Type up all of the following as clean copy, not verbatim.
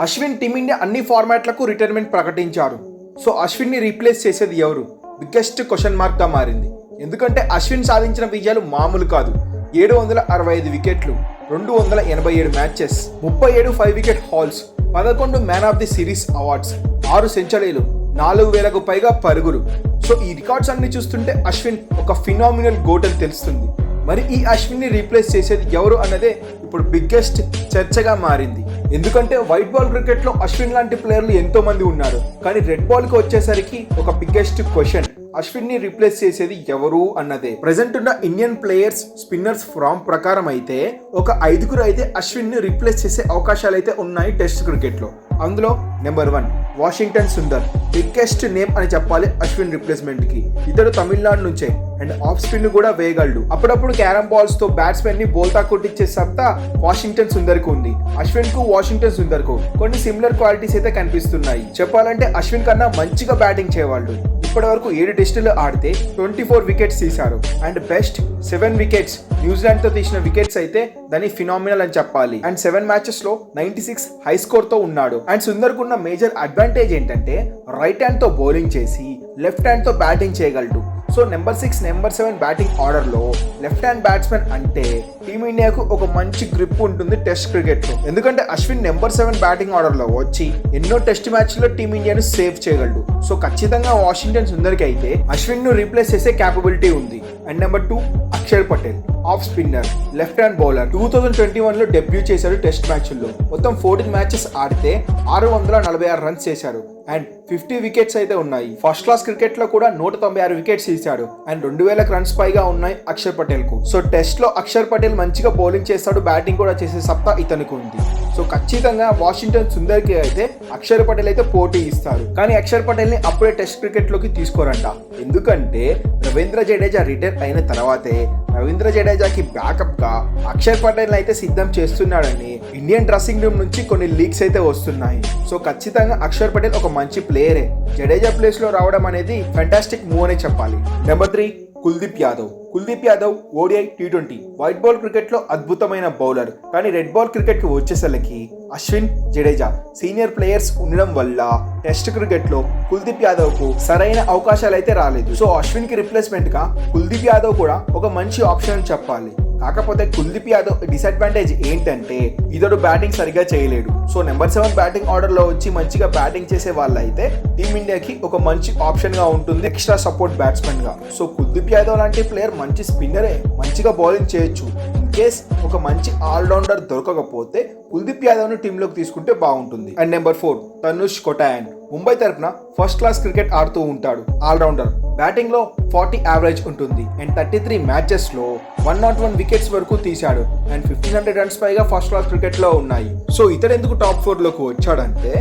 Ashwin team India అన్ని ఫార్మాట్లకు retirement ప్రకటించారు. So అశ్విన్ని replace చేసేది ఎవరు? బిగ్గెస్ట్ క్వశ్చన్ మార్క్గా మారింది. ఎందుకంటే అశ్విన్ సాధించిన విజయాలు మామూలు కాదు. 765 వికెట్లు, 287 matches, 37 5 wicket halls, 11 man of the series awards, 6 సెంచరీలు, 4000కు పైగా పరుగులు. సో ఈ రికార్డ్స్ అన్ని చూస్తుంటే అశ్విన్ ఒక ఫినామినల్ గోట్ అని తెలుస్తుంది. మరి ఈ అశ్విన్ని రీప్లేస్ చేసేది ఎవరు అన్నదే ఇప్పుడు బిగ్గెస్ట్ చర్చగా మారింది. ఎందుకంటే వైట్ బాల్ క్రికెట్లో అశ్విన్ లాంటి ప్లేయర్లు ఎంతో మంది ఉన్నారు. కానీ రెడ్ బాల్కి వచ్చేసరికి ఒక బిగ్గెస్ట్ క్వశ్చన్, అశ్విన్ని రీప్లేస్ చేసేది ఎవరు అన్నదే. ప్రెసెంట్ ఉన్న ఇండియన్ ప్లేయర్స్ స్పిన్నర్స్ ఫామ్ ప్రకారం అయితే ఒక 5గురు అయితే అశ్విన్ ని రీప్లేస్ చేసే అవకాశాలు అయితే ఉన్నాయి టెస్ట్ క్రికెట్ లో. అందులో number 1 Washington Sundar, biggest name అని చెప్పాలి అశ్విన్ రిప్లేస్మెంట్ కి. ఇతడు తమిళనాడు నుంచే అండ్ ఆఫ్ స్పిన్ కూడా వేయగలడు. అప్పుడప్పుడు క్యారమ్ బాల్స్ తో బ్యాట్స్మెన్ ని బోల్తా కొట్టించే సత్తా వాషింగ్టన్ సుందర్ కు ఉంది. అశ్విన్ కు వాషింగ్టన్ సుందర్ కు కొన్ని సిమిలర్ క్వాలిటీస్ అయితే కనిపిస్తున్నాయి. చెప్పాలంటే అశ్విన్ కన్నా మంచిగా బ్యాటింగ్ చేయవాళ్ళు. ఇప్పటి వరకు 7 టెస్టులు ఆడితే 24 వికెట్స్ తీశారు అండ్ బెస్ట్ 7 వికెట్స్ న్యూజిలాండ్ తో తీసిన వికెట్స్ అయితే దాని ఫినామినల్ అని చెప్పాలి. అండ్ 7 మ్యాచెస్ లో 96 హై స్కోర్ తో ఉన్నాడు. అండ్ సుందర్ కున్న మేజర్ అడ్వాంటేజ్ ఏంటంటే రైట్ హ్యాండ్ తో బౌలింగ్ చేసి లెఫ్ట్ హ్యాండ్ తో బ్యాటింగ్ చేయగలడు. So number 6 number 7 batting order లో లెఫ్ట్ హ్యాండ్ బ్యాట్స్మెన్ అంటే టీమిండియాకు ఒక మంచి గ్రిప్ ఉంటుంది టెస్ట్ క్రికెట్ లో. ఎందుకంటే అశ్విన్ నెంబర్ 7 బ్యాటింగ్ ఆర్డర్ లో వచ్చి ఎన్నో టెస్ట్ మ్యాచ్ లో టీమిండియాను సేవ్ చేయగలడు. సో ఖచ్చితంగా వాషింగ్టన్ సుందర్ కి అయితే అశ్విన్ ను రీప్లేస్ చేసే క్యాపబిలిటీ ఉంది. And number 2 Axar Patel, off spinner, left hand bowler. 2021 లో డెబ్యూ చేశారు టెస్ట్ మ్యాచ్ల్లో. మొత్తం 14 మ్యాచెస్ ఆడితే 646 రన్స్ చేశారు అండ్ 50 వికెట్స్ అయితే ఉన్నాయి. ఫస్ట్ క్లాస్ క్రికెట్ లో కూడా 196 వికెట్స్ తీశాడు అండ్ 2000 రన్స్ పైగా ఉన్నాయి అక్షర్ పటేల్ కు. సో టెస్ట్ లో అక్షర్ పటేల్ మంచిగా బౌలింగ్ చేస్తాడు, బ్యాటింగ్ కూడా చేసే సత్తా ఇతనికి ఉంది. సో ఖచ్చితంగా వాషింగ్టన్ సుందర్ కి అయితే అక్షర్ పటేల్ అయితే పోటీ ఇస్తారు. కానీ అక్షర్ పటేల్ ని అప్పుడే టెస్ట్ క్రికెట్ లోకి తీసుకోరంట. ఎందుకంటే రవీంద్ర జడేజా రిటైర్ అయిన తర్వాతే రవీంద్ర జడేజాకి బ్యాకప్ గా అక్షర్ పటేల్ అయితే సిద్ధం చేస్తున్నాడని ఇండియన్ డ్రెస్సింగ్ రూమ్ నుంచి కొన్ని లీక్స్ అయితే వస్తున్నాయి. సో ఖచ్చితంగా అక్షర్ పటేల్ ఒక మంచి ప్లేయరే. జడేజా ప్లేస్ లో రావడం అనేది ఫెంటాస్టిక్ మూవ్ అనే చెప్పాలి. Number 3 Kuldeep Yadav. Kuldeep Yadav ODI T20 white ball cricket లో అద్భుతమైన బౌలర్. కానీ రెడ్ బాల్ క్రికెట్ కి వచ్చేసరికి అశ్విన్, జడేజా సీనియర్ ప్లేయర్స్ ఉండడం వల్ల టెస్ట్ క్రికెట్ లో కుల్దీప్ యాదవ్ కు సరైన అవకాశాలు అయితే రాలేదు. సో అశ్విన్ కి రిప్లేస్మెంట్ గా కుల్దీప్ యాదవ్ కూడా ఒక మంచి ఆప్షన్ అని చెప్పాలి. కాకపోతే కుల్దీప్ యాదవ్ డిసడ్వాంటేజ్ ఏంటంటే ఇతడు బ్యాటింగ్ సరిగా చేయలేడు. సో నెంబర్ 7 బ్యాటింగ్ ఆర్డర్ లో వచ్చి మంచిగా బ్యాటింగ్ చేసే వాళ్ళైతే టీమిండియాకి ఒక మంచి ఆప్షన్ గా ఉంటుంది ఎక్స్ట్రా సపోర్ట్ బ్యాట్స్మెన్ గా. సో కుల్దీప్ యాదవ్ లాంటి ప్లేయర్ మంచి స్పిన్నరే, మంచిగా బౌలింగ్ చేయొచ్చు. ఇన్ కేస్ ఒక మంచి ఆల్రౌండర్ దొరకకపోతే కుల్దీప్ యాదవ్ ను టీంలోకి తీసుకుంటే బాగుంటుంది. And number 4 Tanush Kotian. ముంబై తరపున ఫస్ట్ క్లాస్ క్రికెట్ ఆడుతూ ఉంటాడు. ఆల్రౌండర్, బ్యాటింగ్ లో 40 యావరేజ్ ఉంటుంది అండ్ 33 మ్యాచెస్ లో 101 వికెట్స్ వరకు తీశాడు అండ్ 1500 రన్స్ పైగా ఫస్ట్ క్లాస్ క్రికెట్ లో ఉన్నాయి. సో ఇతడు ఎందుకు టాప్ 4 లోకి వచ్చాడంటే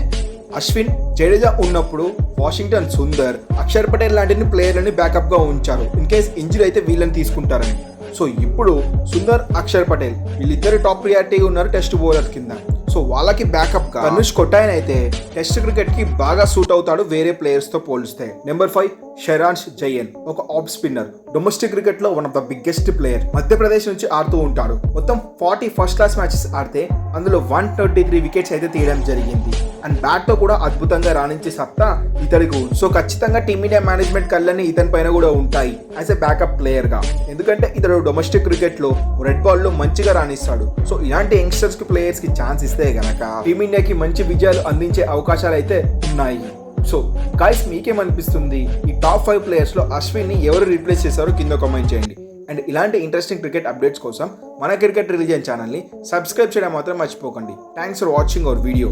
అశ్విన్, జడేజా ఉన్నప్పుడు వాషింగ్టన్ సుందర్, అక్షర్ పటేల్ లాంటి ప్లేయర్లని బ్యాకప్ గా ఉంచారు. ఇన్ కేస్ ఇంజరీ అయితే వీళ్ళని తీసుకుంటారని. సో ఇప్పుడు సుందర్, అక్షర్ పటేల్ వీళ్ళిద్దరు టాప్ ప్రియారిటీగా ఉన్నారు టెస్ట్ బౌలర్ కింద. సో వాళ్ళకి బ్యాకప్ గా తనుష్ కొటాయన్ అయితే టెస్ట్ క్రికెట్ కి బాగా సూట్ అవుతాడు వేరే ప్లేయర్స్ తో పోలిస్తే. నెంబర్ 5 షెరాన్స్ జయన్, ఒక ఆఫ్ స్పిన్నర్. డొమెస్టిక్ క్రికెట్ లో one of the biggest player. Madhya Pradesh నుంచి ఆడుతూ ఉంటాడు. మొత్తం 40 ఫస్ట్ క్లాస్ మ్యాచెస్ ఆడితే అందులో 133 వికెట్స్ అయితే తీయడం జరిగింది అండ్ బ్యాట్ తో కూడా అద్భుతంగా రాణించే సత్తా ఇతడికి. సో ఖచ్చితంగా టీమిండియా మేనేజ్మెంట్ కళ్ళని ఇతని పైన కూడా ఉంటాయి యాజ్ ఎ బ్యాకప్ ప్లేయర్ గా. ఎందుకంటే ఇతడు డొమెస్టిక్ క్రికెట్ లో రెడ్ బాల్ లో మంచిగా రాణిస్తాడు. సో ఇలాంటి యంగ్స్టర్స్ కి ప్లేయర్స్ కి ఛాన్స్ ఇస్తే గనక టీమిండియాకి మంచి విజయాలు అందించే అవకాశాలు అయితే ఉన్నాయి. సో గైస్, మీకేమనిపిస్తుంది? ఈ టాప్ 5 ప్లేయర్స్ లో అశ్విన్ ని ఎవరు రీప్లేస్ చేశారో కింద కామెంట్ చేయండి. అండ్ ఇలాంటి ఇంట్రెస్టింగ్ క్రికెట్ అప్డేట్స్ కోసం మన క్రికెట్ రిలీజియన్ ఛానల్ని సబ్స్క్రైబ్ చేయడం మాత్రం మర్చిపోకండి. Thanks for watching our video.